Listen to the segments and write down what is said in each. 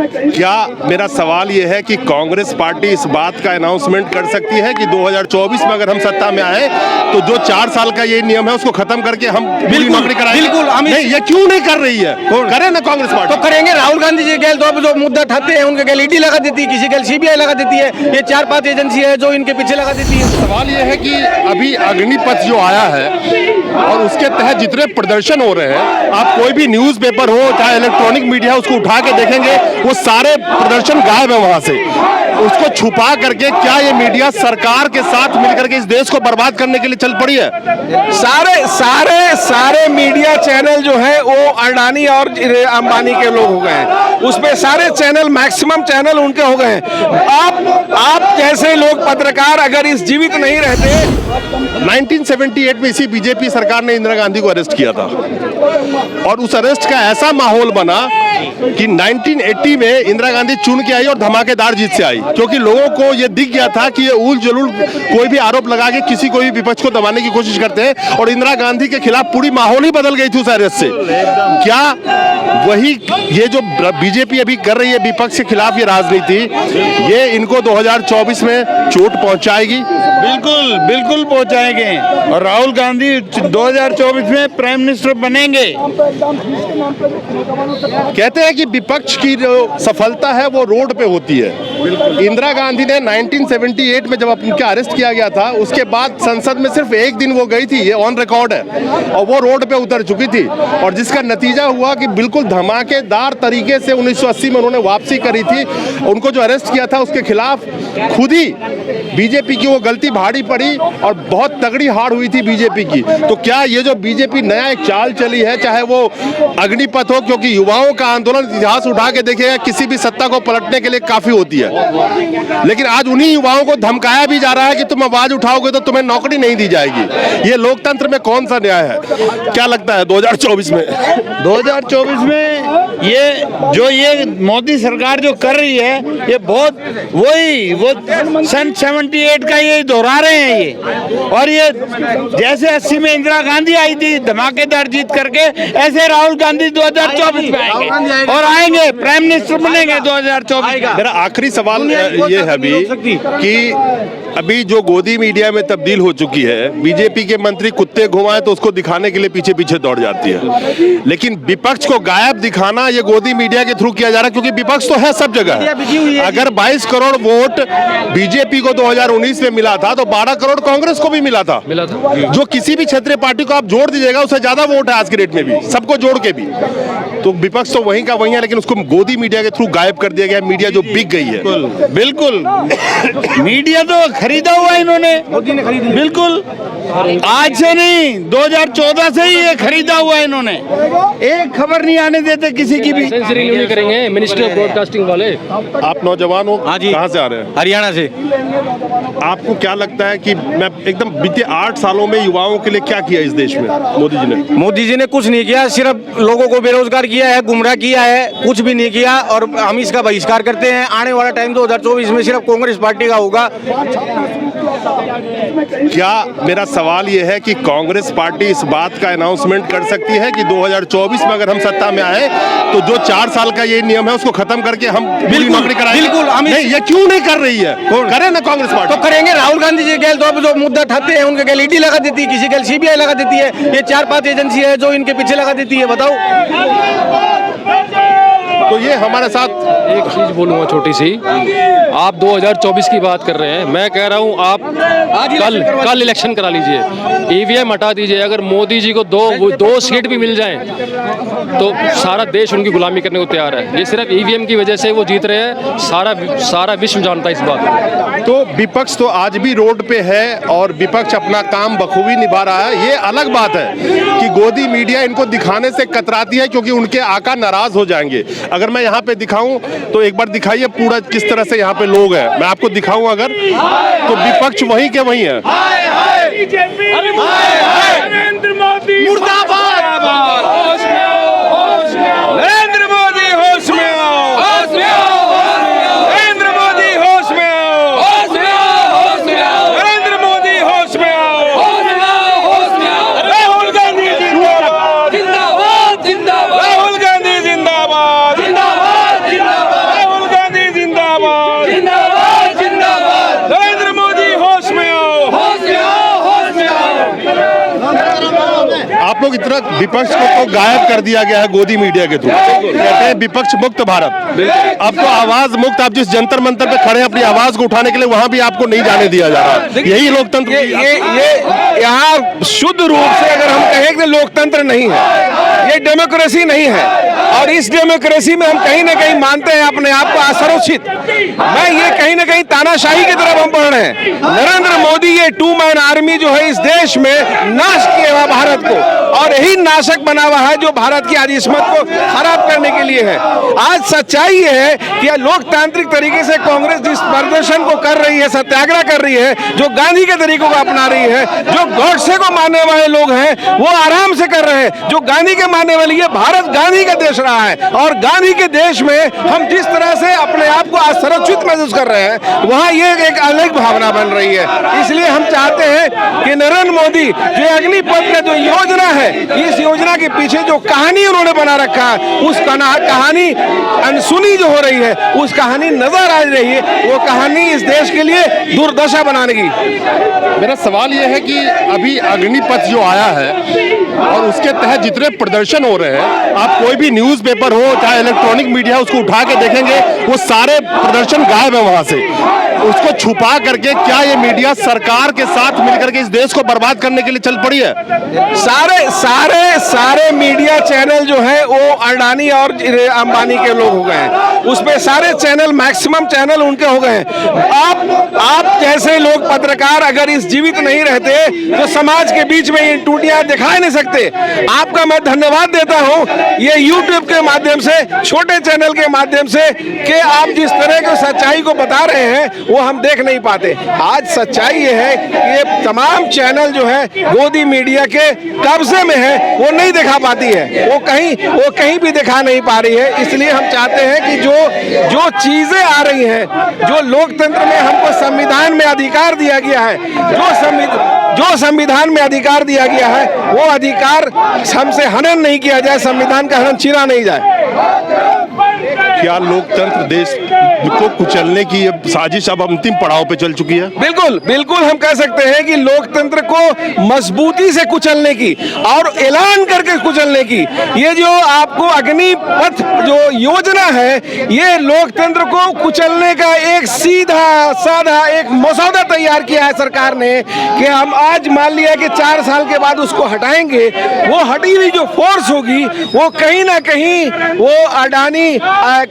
क्या मेरा सवाल ये है कि कांग्रेस पार्टी इस बात का अनाउंसमेंट कर सकती है कि 2024 में अगर हम सत्ता में आए तो जो 4 साल का ये नियम है उसको खत्म करके हम पूरी नौकरी कराएंगे? बिल्कुल, हम नहीं, ये क्यों नहीं कर रही है? करे ना कांग्रेस पार्टी। तो करेंगे। राहुल गांधी जी के जो मुद्दा उठाते हैं उनके ईडी लगा देती है, किसी के सीबीआई लगा देती है। ये 4-5 एजेंसी है जो इनके पीछे लगा देती है। सवाल ये है कि अभी अग्निपथ जो आया है और उसके तहत जितने प्रदर्शन हो रहे हैं, आप कोई भी न्यूज़पेपर हो चाहे इलेक्ट्रॉनिक मीडिया उसको उठा के देखेंगे, वो सारे प्रदर्शन गायब है वहां से। उसको छुपा करके क्या ये मीडिया सरकार के साथ मिलकर के इस देश को बर्बाद करने के लिए चल पड़ी है? सारे मीडिया चैनल जो है वो अडानी और अंबानी के लोग हो गए हैं। उसमें सारे चैनल, मैक्सिमम चैनल उनके हो गए हैं। आप जैसे लोग पत्रकार अगर इस जीवित नहीं रहते। 1978 में इसी बीजेपी सरकार ने इंदिरा गांधी को अरेस्ट किया था और उस अरेस्ट का ऐसा माहौल बना कि 1980 में इंदिरा गांधी चुन के आई और धमाकेदार जीत से आई, क्योंकि लोगों को यह दिख गया था कि ये उल जलूल कोई भी आरोप लगा के किसी को भी विपक्ष को दबाने की कोशिश करते हैं और इंदिरा गांधी के खिलाफ पूरी माहौल ही बदल गई थी उस अरेस्ट से। क्या वही ये जो बीजेपी अभी कर रही है विपक्ष के खिलाफ ये राजनीति, ये इनको 2024 में चोट पहुंचाएगी? बिल्कुल बिल्कुल पहुंचाएंगे और राहुल गांधी 2024 में प्राइम मिनिस्टर बनेंगे। कहते हैं कि विपक्ष की जो सफलता है वो रोड पे होती है। इंदिरा गांधी ने 1978 में जब उनका अरेस्ट किया गया था उसके बाद संसद में सिर्फ एक दिन वो गई थी, ये ऑन रिकॉर्ड है, और वो रोड पे उतर चुकी थी और जिसका नतीजा हुआ कि बिल्कुल धमाकेदार तरीके से 1980 में उन्होंने वापसी करी थी। उनको जो अरेस्ट किया था उसके खिलाफ खुद ही बीजेपी की वो गलती भारी पड़ी और बहुत तगड़ी हार हुई थी बीजेपी की। तो क्या ये जो बीजेपी नया एक चाल चली है, चाहे वो अग्निपथ हो, क्योंकि युवाओं का आंदोलन इतिहास उठा के देखेगा किसी भी सत्ता को पलटने के लिए काफी होती है, लेकिन आज उन्हीं युवाओं को धमकाया भी जा रहा है कि तुम आवाज उठाओगे तो तुम्हें नौकरी नहीं दी जाएगी। ये लोकतंत्र में कौन सा न्याय है? क्या लगता है 2024 में? 2024 में ये मोदी सरकार जो कर रही है ये बहुत वो सन 78 का ये दोहरा रहे हैं ये। और ये जैसे 80 में इंदिरा गांधी आई थी धमाकेदार जीत करके, ऐसे राहुल गांधी 2024 में आएंगे और आएंगे प्राइम मिनिस्टर बनेंगे 2024 में। मेरा आखिरी सवाल ये है अभी कि अभी जो गोदी मीडिया में तब्दील हो चुकी है, बीजेपी के मंत्री कुत्ते घुमाए तो उसको दिखाने के लिए पीछे पीछे दौड़ जाती है, लेकिन विपक्ष को गायब दिखाना ये गोदी मीडिया के थ्रू किया जा रहा है, क्योंकि विपक्ष तो है सब जगह। अगर 22 करोड़ वोट बीजेपी को 2019 में मिला था तो 12 करोड़ कांग्रेस को भी मिला था। जो किसी भी क्षेत्रीय पार्टी को आप जोड़ दीजिएगा उससे ज्यादा वोट है आज के डेट में भी, सबको जोड़ के भी। तो विपक्ष तो वहीं का वहीं है, लेकिन उसको गोदी मीडिया के थ्रू गायब कर दिया गया। मीडिया जो बिक गई है, बिल्कुल मीडिया तो खरीदा हुआ इन्होंने, बिल्कुल आज से नहीं 2014 से ही ये खरीदा हुआ है इन्होंने। एक खबर नहीं आने देते किसी की भी। नहीं करेंगे मिनिस्टर ऑफ ब्रॉडकास्टिंग वाले। आप नौजवान हो? हाँ जी। कहाँ से आ रहे हैं? हरियाणा से। आपको क्या लगता है कि मैं एकदम बीते 8 सालों में युवाओं के लिए क्या किया इस देश में मोदी जी ने? मोदी जी ने कुछ नहीं किया, सिर्फ लोगों को बेरोजगार किया है, गुमराह किया है, कुछ भी नहीं किया और हम इसका बहिष्कार करते हैं। आने वाला टाइम 2024 में सिर्फ कांग्रेस पार्टी का होगा। क्या मेरा सवाल ये है कि कांग्रेस पार्टी इस बात का अनाउंसमेंट कर सकती है कि 2024 में अगर हम सत्ता में आए तो जो 4 साल का ये नियम है उसको खत्म करके हम पूरी नौकरी कराएंगे? बिल्कुल, हम नहीं, ये क्यों नहीं कर रही है? करे ना कांग्रेस पार्टी। तो करेंगे। राहुल गांधी जी के जो मुद्दा उठाते हैं उनके ईडी लगा देती है, किसी के सीबीआई लगा देती है। ये 4-5 एजेंसी है जो इनके पीछे लगा देती है। बताओ। तो ये हमारे साथ एक चीज बोलूंगा छोटी सी, आप 2024 की बात कर रहे हैं, मैं कह रहा हूं आप कल इलेक्शन करा लीजिए, ईवीएम हटा दीजिए। अगर मोदी जी को दो सीट भी मिल जाएं तो सारा देश उनकी गुलामी करने को तैयार है। ये सिर्फ ईवीएम की वजह से वो जीत रहे हैं, सारा विश्व जानता है इस बात। तो विपक्ष तो आज भी रोड पे है और विपक्ष अपना काम बखूबी निभा रहा है। ये अलग बात है कि गोदी मीडिया इनको दिखाने से कतराती है क्योंकि उनके आका नाराज हो जाएंगे। अगर मैं यहाँ पे दिखाऊं तो एक बार दिखाइए पूरा किस तरह से यहाँ पे लोग हैं। मैं आपको दिखाऊं अगर तो विपक्ष वहीं के वहीं है। नरेंद्र मोदी मुर्दाबाद। नरेंद्र मोदी होश में आओ। नरेंद्र मोदी होश में आओ। नरेंद्र मोदी होश में आओ। राहुल गांधी जिंदाबाद। राहुल गांधी जिंदाबाद। तरह विपक्ष को तो गायब कर दिया गया है गोदी मीडिया के थ्रू। कहते हैं विपक्ष मुक्त भारत। अब तो आवाज मुक्त, आप जिस जंतर मंतर पे खड़े हैं अपनी आवाज को उठाने के लिए, वहां भी आपको नहीं जाने दिया जा रहा। यही लोकतंत्र। ये यहाँ शुद्ध रूप से अगर हम कहें कि लोकतंत्र नहीं है, ये डेमोक्रेसी नहीं है, और इस डेमोक्रेसी में हम कहीं ना कहीं मानते हैं अपने आप को असुरक्षित। मैं ये कहीं ना कहीं तानाशाही की तरफ हम बढ़ रहे हैं। नरेंद्र मोदी ये 2 मैन आर्मी जो है इस देश में नाश किया हुआ भारत को, और यही नाशक बना हुआ है जो भारत की आजिस्मत को खराब करने के लिए है। आज सच्चाई ये है कि लोकतांत्रिक तरीके से कांग्रेस जिस प्रदर्शन को कर रही है, सत्याग्रह कर रही है, जो गांधी के तरीकों को अपना रही है, जो गॉडसे को मानने वाले लोग हैं वो आराम से कर रहे हैं। जो गांधी के मानने वाले, ये भारत गांधी का देश रहा है, और गांधी के देश में हम जिस तरह से अपने आप को असुरक्षित महसूस कर रहे हैं, वहां ये एक अलग भावना बन रही है। इसलिए हम चाहते हैं कि नरेंद्र मोदी जो अग्निपथ का जो योजना है, इस योजना के पीछे जो कहानी उन्होंने बना रखा है, उस कहानी अनसुनी जो हो रही है, उस कहानी नजर आ रही है, वो कहानी इस देश के लिए दुर्दशा बनाने की। मेरा सवाल यह है कि अभी अग्निपथ जो आया है और उसके तहत जितने प्रदर्शन हो रहे हैं, आप कोई भी न्यूज़पेपर हो चाहे इलेक्ट्रॉनिक मीडिया, उसको उठा के देखेंगे वो सारे प्रदर्शन गायब है वहां से। उसको छुपा करके क्या ये मीडिया सरकार के साथ मिलकर के इस देश को बर्बाद करने के लिए चल पड़ी है? सारे मीडिया चैनल जो है वो अडानी और अंबानी के लोग हो गए हैं। उसमें सारे चैनल, मैक्सिमम चैनल उनके हो गए हैं। आप जैसे लोग पत्रकार अगर इस जीवित नहीं रहते तो समाज के बीच में ये टूटियां दिखा नहीं सकते। आपका मैं धन्यवाद देता हूं ये यूट्यूब के माध्यम से, छोटे चैनल के माध्यम से, कि आप जिस तरह की सच्चाई को बता रहे हैं वो हम देख नहीं पाते। आज सच्चाई ये है कि ये तमाम चैनल जो है गोदी मीडिया के कब्जे में है, वो नहीं दिखा पाती है, वो कहीं भी दिखा नहीं पा रही है। इसलिए हम चाहते हैं कि जो चीजें आ रही हैं, जो लोकतंत्र में हमको संविधान में अधिकार दिया गया है, जो संविधान में अधिकार दिया गया है, वो अधिकार हमसे हनन नहीं किया जाए, संविधान का हनन चीरा नहीं जाए। क्या लोकतंत्र देश को कुचलने की ये साजिश अब अंतिम पड़ाव पे चल चुकी है? बिल्कुल हम कह सकते हैं कि लोकतंत्र को मजबूती से कुचलने की और ऐलान करके कुचलने की, ये जो आपको अग्निपथ जो योजना है, ये लोकतंत्र को कुचलने का एक सीधा साधा एक मसौदा तैयार किया है सरकार ने, कि हम आज मान लिया कि 4 साल के बाद उसको हटाएंगे। वो हटी हुई जो फोर्स होगी वो कहीं ना कहीं वो अडानी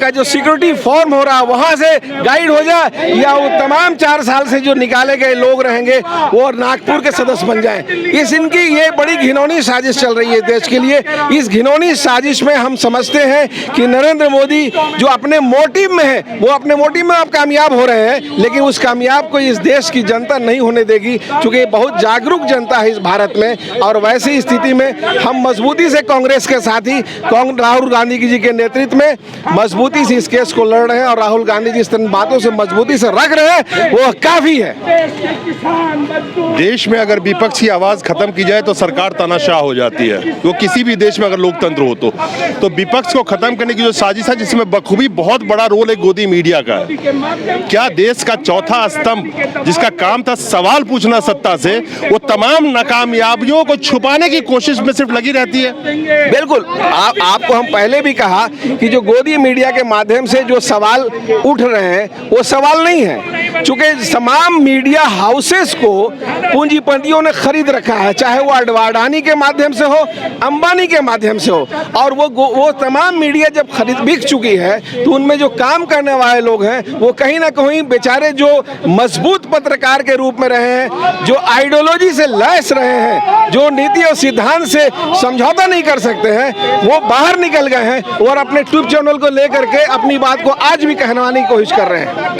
का जो सिक्योरिटी फॉर्म हो रहा वहां से गाइड हो जाए, या वो तमाम 4 साल से जो निकाले गए लोग रहेंगे वो नागपुर के सदस्य बन जाएं। इनकी ये बड़ी घिनौनी साजिश चल रही है देश के लिए। इस घिनौनी साजिश में हम समझते हैं कि नरेंद्र मोदी जो अपने मोटिव में है, वो अपने मोटिव में आप कामयाब हो रहे हैं, लेकिन उस कामयाब को इस देश की जनता नहीं होने देगी, क्योंकि बहुत जागरूक जनता है इस भारत में। और वैसी स्थिति में हम मजबूती से कांग्रेस के साथ ही राहुल गांधी जी के नेतृत्व में मजबूती से इस केस को लड़ रहे हैं, और राहुल गांधी जिस तरह बातों से मजबूती से रख रहे हैं वो काफी है। देश में अगर विपक्ष की आवाज खत्म की जाए तो सरकार तानाशाह हो जाती है। वो किसी भी देश में अगर लोकतंत्र हो तो विपक्ष को खत्म करने की जो साजिश है, जिसमें बखूबी बहुत बड़ा रोल है गोदी मीडिया का है। क्या देश का चौथा स्तंभ जिसका काम था सवाल पूछना सत्ता से, वो तमाम नाकामयाबियों को छुपाने की कोशिश में सिर्फ लगी रहती है? बिल्कुल, आपको हम पहले भी कहा कि जो गोदी मीडिया के माध्यम से जो सवाल उठ रहे हैं वो सवाल नहीं है, चूंकि तमाम मीडिया हाउसेस को पूंजीपतियों ने खरीद रखा है, चाहे वो अडानी के माध्यम से हो, अंबानी के माध्यम से हो, और वो तमाम मीडिया जब खरीद बिक चुकी है तो उनमें जो काम करने वाले लोग हैं वो कहीं ना कहीं बेचारे जो मजबूत पत्रकार के रूप में रहे हैं, जो आइडियोलॉजी से लैस रहे हैं, जो नीति और सिद्धांत से समझौता नहीं कर सकते हैं, वो बाहर निकल गए हैं और अपने ट्यूब चैनल को लेकर के अपनी बात को आज भी कहवाने की कोशिश कर रहे हैं।